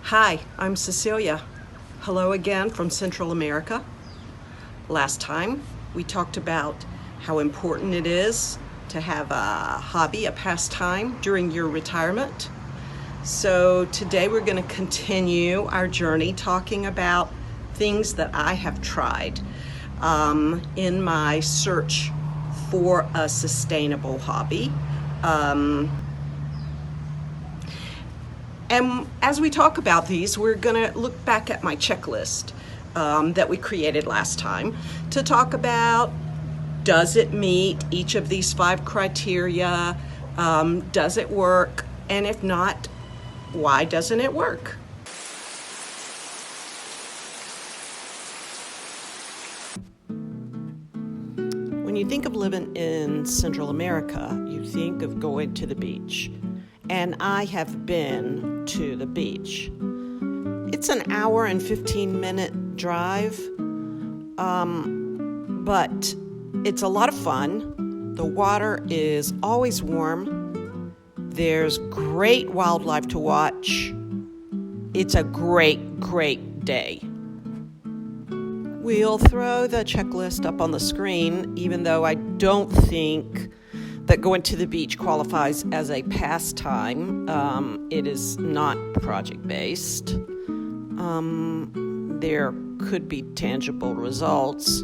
Hi, I'm Cecilia. Hello again from Central America. Last time we talked about how important it is to have a hobby, a pastime during your retirement. So today we're going to continue our journey talking about things that I have tried in my search for a sustainable hobby. And as we talk about these, we're going to look back at my checklist that we created last time to talk about, does it meet each of these 5 criteria? Does it work? And if not, why doesn't it work? When you think of living in Central America, you think of going to the beach. And I have been to the beach. It's an hour and 15-minute drive, but it's a lot of fun. The water is always warm. There's great wildlife to watch. It's a great, great day. We'll throw the checklist up on the screen, even though I don't think that going to the beach qualifies as a pastime. It is not project-based. There could be tangible results.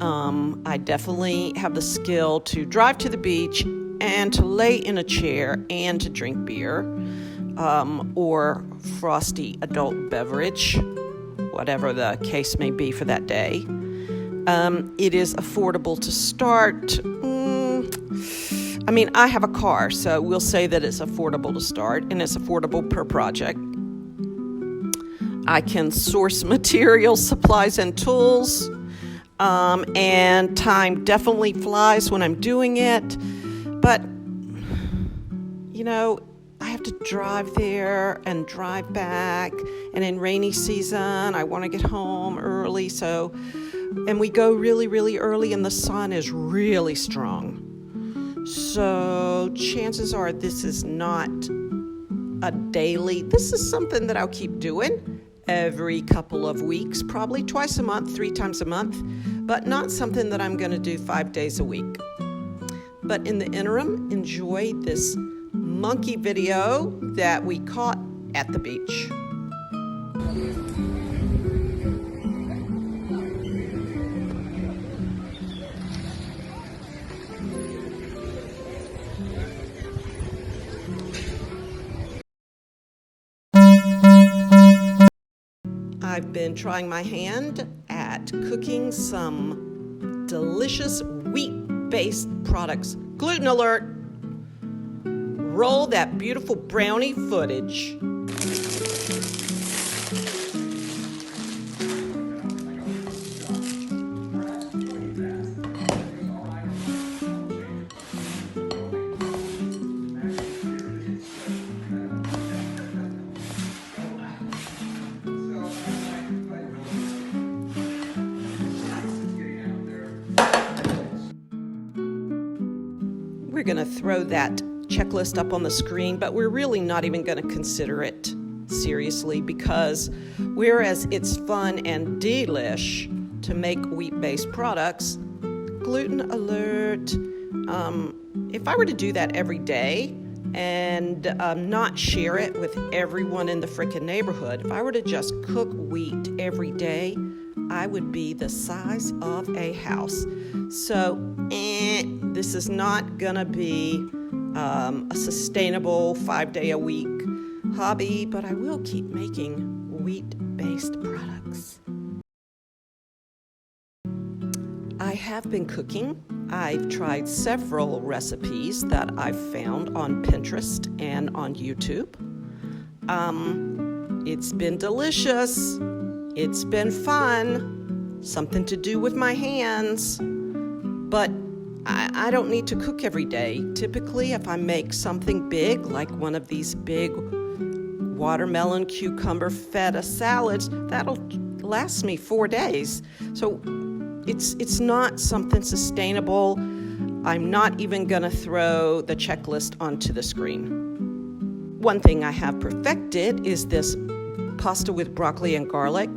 I definitely have the skill to drive to the beach and to lay in a chair and to drink beer or frosty adult beverage, whatever the case may be for that day. It is affordable to start. I have a car, so we'll say that it's affordable to start, and it's affordable per project. I can source materials, supplies, and tools, and time definitely flies when I'm doing it. But, I have to drive there and drive back, and in rainy season, I want to get home early, and we go really, really early, and the sun is really strong. So chances are this is not a daily, this is something that I'll keep doing every couple of weeks, probably twice a month, 3 times a month, but not something that I'm going to do 5 days a week. But in the interim, enjoy this monkey video that we caught at the beach. I've been trying my hand at cooking some delicious wheat-based products. Gluten alert! Roll that beautiful brownie footage. We're going to throw that checklist up on the screen, but we're really not even going to consider it seriously because whereas it's fun and delish to make wheat-based products, gluten alert, if I were to do that every day and not share it with everyone in the frickin' neighborhood, if I were to just cook wheat every day, I would be the size of a house. So, this is not gonna be a sustainable 5-day-a-week hobby, but I will keep making wheat-based products. I have been cooking. I've tried several recipes that I've found on Pinterest and on YouTube. It's been delicious. It's been fun, something to do with my hands, but I don't need to cook every day. Typically, if I make something big, like one of these big watermelon, cucumber, feta salads, that'll last me 4 days. So it's not something sustainable. I'm not even gonna throw the checklist onto the screen. One thing I have perfected is this pasta with broccoli and garlic.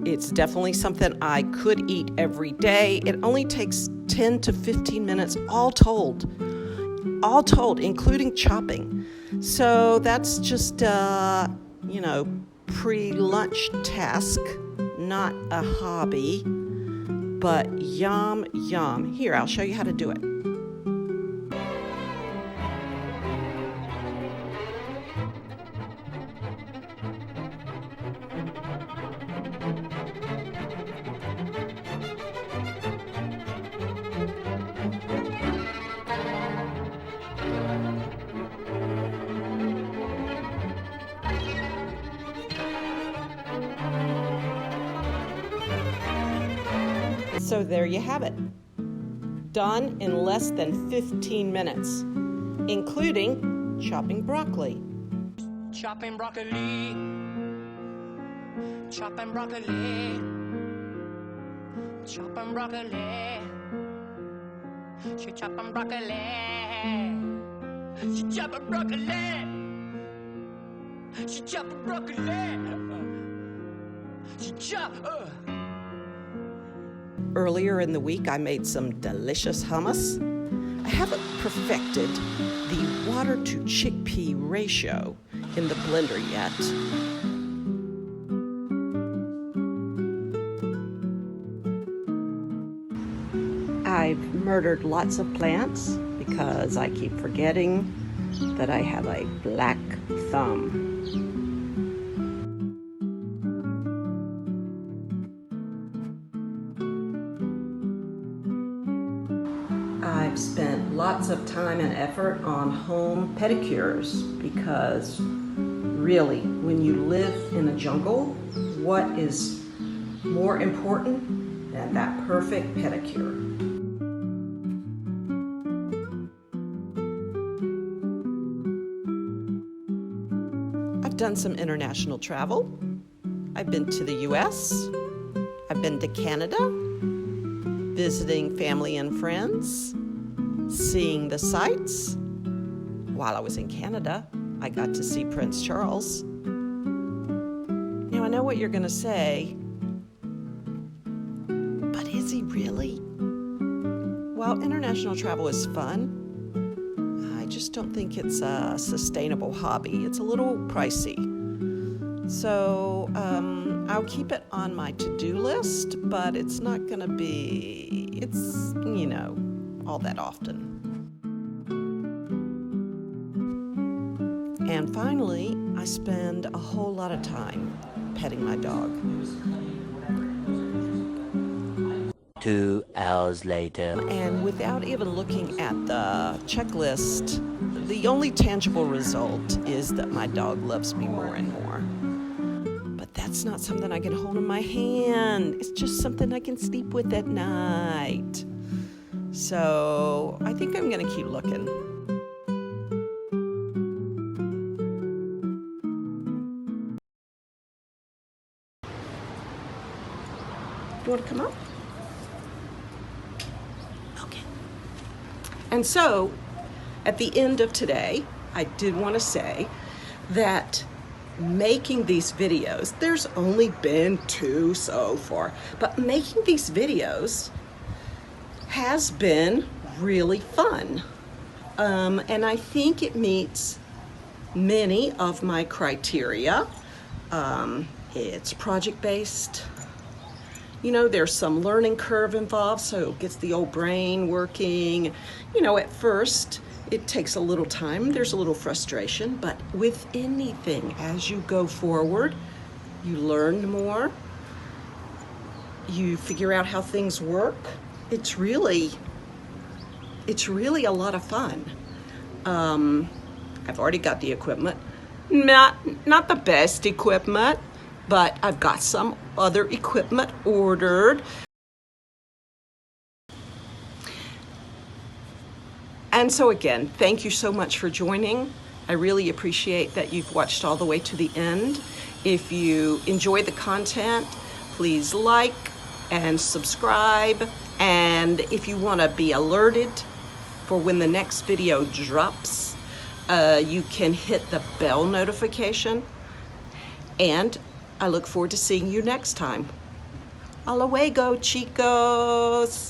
It's definitely something I could eat every day. It only takes 10 to 15 minutes all told, including chopping. So that's just pre-lunch task, not a hobby, but yum. Here, I'll show you how to do it. So there you have it. Done in less than 15 minutes, including chopping broccoli. Chopping broccoli. Chopping broccoli. Chopping broccoli. She chopping broccoli. She chopping broccoli. She chopping broccoli. She chop. Earlier in the week, I made some delicious hummus. I haven't perfected the water to chickpea ratio in the blender yet. I've murdered lots of plants because I keep forgetting that I have a black thumb. I've spent lots of time and effort on home pedicures because really, when you live in a jungle, what is more important than that perfect pedicure? I've done some international travel. I've been to the US. I've been to Canada, visiting family and friends, seeing the sights. While I was in Canada, I got to see Prince Charles. Now, I know what you're going to say, but is he really? Well, international travel is fun. I just don't think it's a sustainable hobby. It's a little pricey. So I'll keep it on my to-do list, but it's not going to be, all that often. And finally, I spend a whole lot of time petting my dog. 2 hours later. And without even looking at the checklist, the only tangible result is that my dog loves me more and more. But that's not something I can hold in my hand. It's just something I can sleep with at night. So I think I'm going to keep looking. You want to come up? Okay. And so, at the end of today, I did want to say that making these videos, there's only been 2 so far, but making these videos has been really fun. And I think it meets many of my criteria. It's project-based. There's some learning curve involved, so it gets the old brain working. At first, it takes a little time. There's a little frustration, but with anything, as you go forward, you learn more. You figure out how things work. It's really a lot of fun. I've already got the equipment. Not the best equipment, but I've got some other equipment ordered. And so again, thank you so much for joining. I really appreciate that you've watched all the way to the end. If you enjoy the content, please like and subscribe. And if you want to be alerted for when the next video drops, you can hit the bell notification. And I look forward to seeing you next time. A luego, chicos.